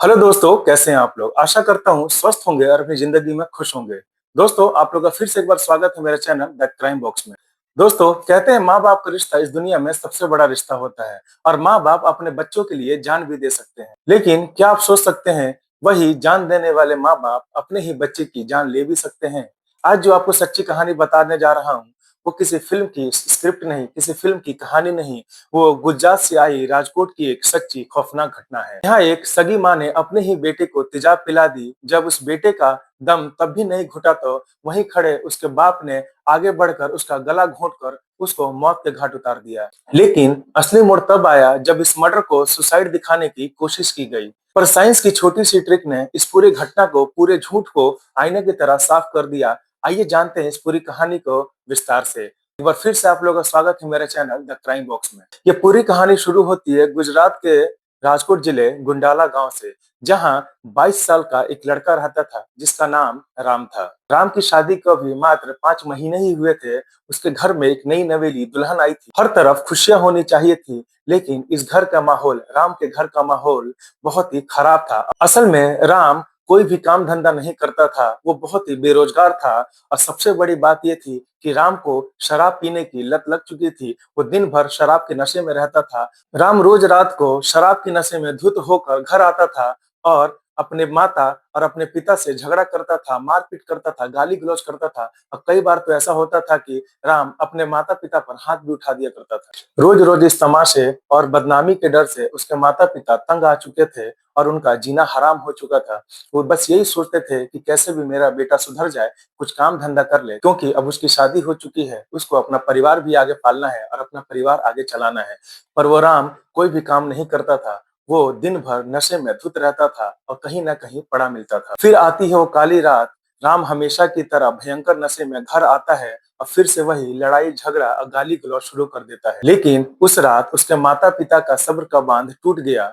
Hello दोस्तों, कैसे हैं आप लोग। आशा करता हूँ स्वस्थ होंगे और अपनी जिंदगी में खुश होंगे। दोस्तों, आप लोग का फिर से एक बार स्वागत है मेरे चैनल द क्राइम बॉक्स में। दोस्तों, कहते हैं माँ बाप का रिश्ता इस दुनिया में सबसे बड़ा रिश्ता होता है और माँ बाप अपने बच्चों के लिए जान भी दे सकते हैं। लेकिन क्या आप सोच सकते हैं, वही जान देने वाले माँ बाप अपने ही बच्चे की जान ले भी सकते हैं। आज जो आपको सच्ची कहानी बताने जा रहा हूँ, वो किसी फिल्म की स्क्रिप्ट नहीं, किसी फिल्म की कहानी नहीं, वो गुजरात से आई राजकोट की एक सच्ची खौफनाक घटना है। यहाँ एक सगी माँ ने अपने ही बेटे को तेजाब पिला दी। जब उस बेटे का दम तब भी नहीं घुटा तो वहीं खड़े उसके बाप ने आगे बढ़कर उसका गला घोंटकर उसको मौत के घाट उतार दिया। लेकिन असली मोड़ तब आया जब इस मर्डर को सुसाइड दिखाने की कोशिश की गई। पर साइंस की छोटी सी ट्रिक ने इस पूरी घटना को, पूरे झूठ को आईने की तरह साफ कर दिया। आइए जानते हैं इस पूरी कहानी को विस्तार से। एक बार फिर से आप लोगों का स्वागत है मेरे चैनल द क्राइम बॉक्स में। ये पूरी कहानी शुरू होती है गुजरात के राजकोट जिले गुंडाला गांव से, जहां 22 साल का एक लड़का रहता था जिसका नाम राम था। राम की शादी को अभी मात्र 5 महीने ही हुए थे। उसके घर में एक नई नवेली दुल्हन आई थी। हर तरफ खुशियां होनी चाहिए थी, लेकिन इस घर का माहौल, राम के घर का माहौल बहुत ही खराब था। असल में राम कोई भी काम धंधा नहीं करता था, वो बहुत ही बेरोजगार था। और सबसे बड़ी बात ये थी कि राम को शराब पीने की लत लग चुकी थी। वो दिन भर शराब के नशे में रहता था। राम रोज रात को शराब के नशे में धुत होकर घर आता था और अपने माता और अपने पिता से झगड़ा करता था, मारपीट करता था, गाली गलौज करता था। और कई बार तो ऐसा होता था कि राम अपने माता पिता पर हाथ भी उठा दिया करता था। रोज रोज इस तमाशे और बदनामी के डर से उसके माता पिता तंग आ चुके थे और उनका जीना हराम हो चुका था। वो बस यही सोचते थे कि कैसे भी मेरा बेटा सुधर जाए, कुछ काम धंधा कर ले, क्योंकि अब उसकी शादी हो चुकी है, उसको अपना परिवार भी आगे पालना है और अपना परिवार आगे चलाना है। पर वो राम कोई भी काम नहीं करता था। वो दिन भर नशे में धुत रहता था और कहीं ना कहीं पड़ा मिलता था। फिर आती है वो काली रात। राम हमेशा की तरह भयंकर नशे में घर आता है और फिर से वही लड़ाई झगड़ा और गाली गलौज शुरू कर देता है। लेकिन उस रात उसके माता पिता का सब्र का बांध टूट गया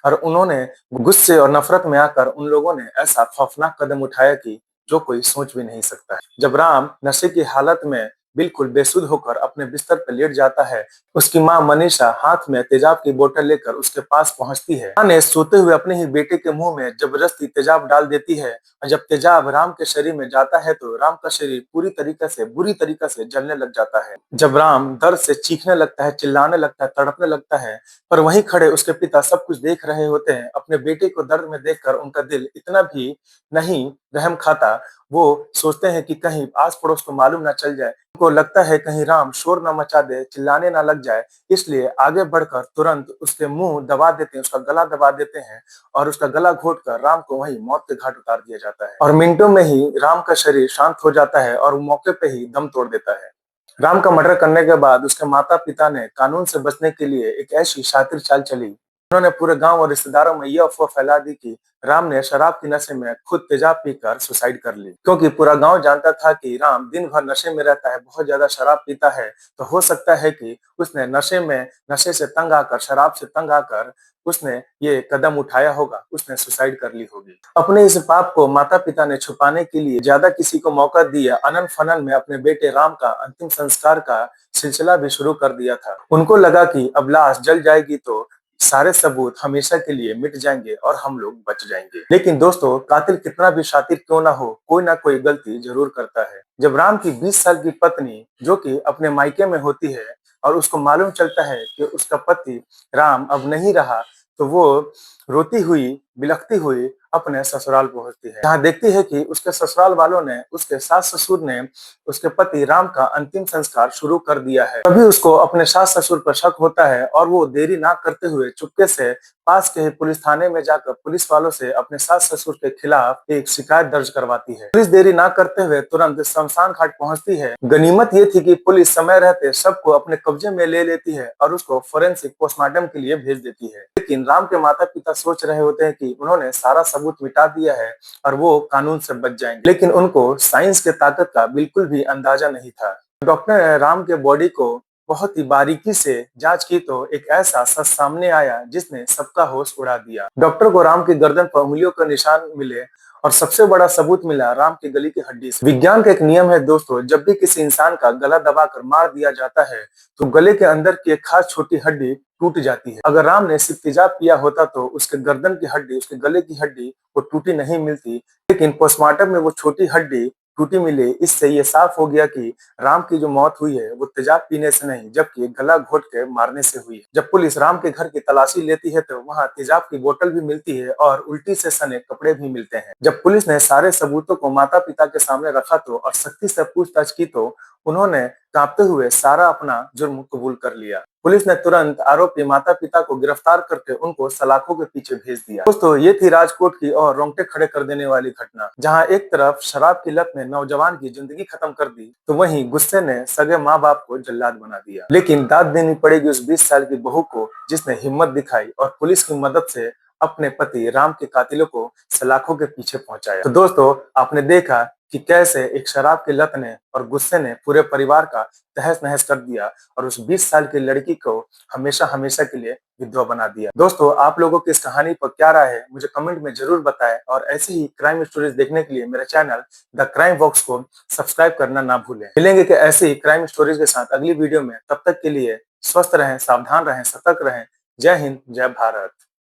और उन्होंने गुस्से और नफरत में आकर उन लोगों ने ऐसा खौफनाक कदम उठाया कि जो कोई सोच भी नहीं सकता है। जब राम नशे की हालत में बिल्कुल बेसुध होकर अपने बिस्तर पर लेट जाता है, उसकी माँ मनीषा हाथ में तेजाब की बोतल लेकर उसके पास पहुंचती है। माँ ने सोते हुए अपने ही बेटे के मुंह में जबरदस्ती तेजाब डाल देती है और जब तेजाब राम के शरीर में जाता है तो राम का शरीर बुरी तरीके से जलने लग जाता है। जब राम दर्द से चीखने लगता है, चिल्लाने लगता है, तड़पने लगता है, पर वहीं खड़े उसके पिता सब कुछ देख रहे होते हैं। अपने बेटे को दर्द में देखकर उनका दिल इतना भी नहीं रहम खाता। वो सोचते हैं कि कहीं आस पड़ोस को मालूम ना चल जाए। उनको लगता है कहीं राम शोर ना मचा दे, चिल्लाने ना लग जाए, इसलिए आगे बढ़कर तुरंत उसके मुंह दबा देते हैं, उसका गला दबा देते हैं और उसका गला घोट कर राम को वहीं मौत के घाट उतार दिया जाता है। और मिनटों में ही राम का शरीर शांत हो जाता है और वो मौके पे ही दम तोड़ देता है। राम का मर्डर करने के बाद उसके माता पिता ने कानून से बचने के लिए एक ऐसी शातिर चाल चली। उन्होंने पूरे गांव और रिश्तेदारों में यह अफवाह फैला दी कि राम ने शराब के नशे में खुद तेजाब पीकर सुसाइड कर ली, क्योंकि पूरा गांव जानता था कि राम दिन भर नशे में रहता है, बहुत ज्यादा शराब पीता है। तो हो सकता है कि उसने नशे से तंग आकर, शराब से तंग आकर उसने ये कदम उठाया होगा, उसने सुसाइड कर ली होगी। अपने इस पाप को माता पिता ने छुपाने के लिए ज्यादा किसी को मौका दिया, अनन फनन में अपने बेटे राम का अंतिम संस्कार का सिलसिला भी शुरू कर दिया था। उनको लगा कि अब लाश जल जाएगी तो सारे सबूत हमेशा के लिए मिट जाएंगे और हम लोग बच जाएंगे। लेकिन दोस्तों, कातिल कितना भी शातिर क्यों ना हो, कोई ना कोई गलती जरूर करता है। जब राम की 20 साल की पत्नी, जो कि अपने मायके में होती है, और उसको मालूम चलता है कि उसका पति राम अब नहीं रहा, तो वो रोती हुई, बिलखती हुई अपने ससुराल पहुंचती है। जहाँ देखती है कि उसके ससुराल वालों ने, उसके सास ससुर ने उसके पति राम का अंतिम संस्कार शुरू कर दिया है। तभी उसको अपने सास ससुर पर शक होता है और वो देरी ना करते हुए चुपके से पास के ही पुलिस थाने में जाकर पुलिस वालों से अपने सास ससुर के खिलाफ एक शिकायत दर्ज करवाती है। पुलिस देरी ना करते हुए तुरंत शमशान घाट पहुंचती है। गनीमत ये थी कि पुलिस समय रहते सबको अपने कब्जे में ले लेती है और उसको फोरेंसिक पोस्टमार्टम के लिए भेज देती है। लेकिन राम के माता पिता सोच रहे होते हैं कि उन्होंने सारा सबूत मिटा दिया है और वो कानून से बच जाएंगे, लेकिन उनको साइंस के ताकत का बिल्कुल भी अंदाजा नहीं था। डॉक्टर ने राम के बॉडी को बहुत ही बारीकी से जांच की तो एक ऐसा सच सामने आया जिसने सबका होश उड़ा दिया। डॉक्टर को राम की गर्दन पर उंगलियों का निशान मिले और सबसे बड़ा सबूत मिला राम की गले की हड्डी से। विज्ञान का एक नियम है दोस्तों, जब भी किसी इंसान का गला दबाकर मार दिया जाता है तो गले के अंदर की एक खास छोटी हड्डी टूट जाती है। अगर राम ने सिर्फ तेजाब पिया होता तो उसके गर्दन की हड्डी, उसके गले की हड्डी वो टूटी नहीं मिलती, लेकिन पोस्टमार्टम में वो छोटी हड्डी टूटी मिली। इससे ये साफ हो गया कि राम की जो मौत हुई है वो तेजाब पीने से नहीं, जबकि गला घोट के मारने से हुई है। जब पुलिस राम के घर की तलाशी लेती है तो वहां तेजाब की बोतल भी मिलती है और उल्टी से सने कपड़े भी मिलते हैं। जब पुलिस ने सारे सबूतों को माता पिता के सामने रखा तो और सख्ती से पूछताछ की तो उन्होंने कांपते हुए सारा अपना जुर्म कबूल कर लिया। पुलिस ने तुरंत आरोपी माता पिता को गिरफ्तार करके उनको सलाखों के पीछे भेज दिया। दोस्तों ये थी राजकोट की और रोंगटे खड़े कर देने वाली घटना, जहां एक तरफ शराब की लत ने नौजवान की जिंदगी खत्म कर दी तो वहीं गुस्से ने सगे माँ बाप को जल्लाद बना दिया। लेकिन दाद देनी पड़ेगी उस 20 साल की बहू को जिसने हिम्मत दिखाई और पुलिस की मदद से अपने पति राम के कातिलों को सलाखों के पीछे पहुंचाया। तो दोस्तों आपने देखा कि कैसे एक शराब की लत ने और गुस्से ने पूरे परिवार का तहस नहस कर दिया और उस 20 साल की लड़की को हमेशा हमेशा के लिए विधवा बना दिया। दोस्तों आप लोगों की इस कहानी पर क्या राय है मुझे कमेंट में जरूर बताएं और ऐसे ही क्राइम स्टोरीज देखने के लिए मेरे चैनल द क्राइम बॉक्स को सब्सक्राइब करना ना भूलें। मिलेंगे कि ऐसे ही क्राइम स्टोरीज के साथ अगली वीडियो में, तब तक के लिए स्वस्थ रहें, सावधान रहें, सतर्क रहें। जय हिंद, जय भारत।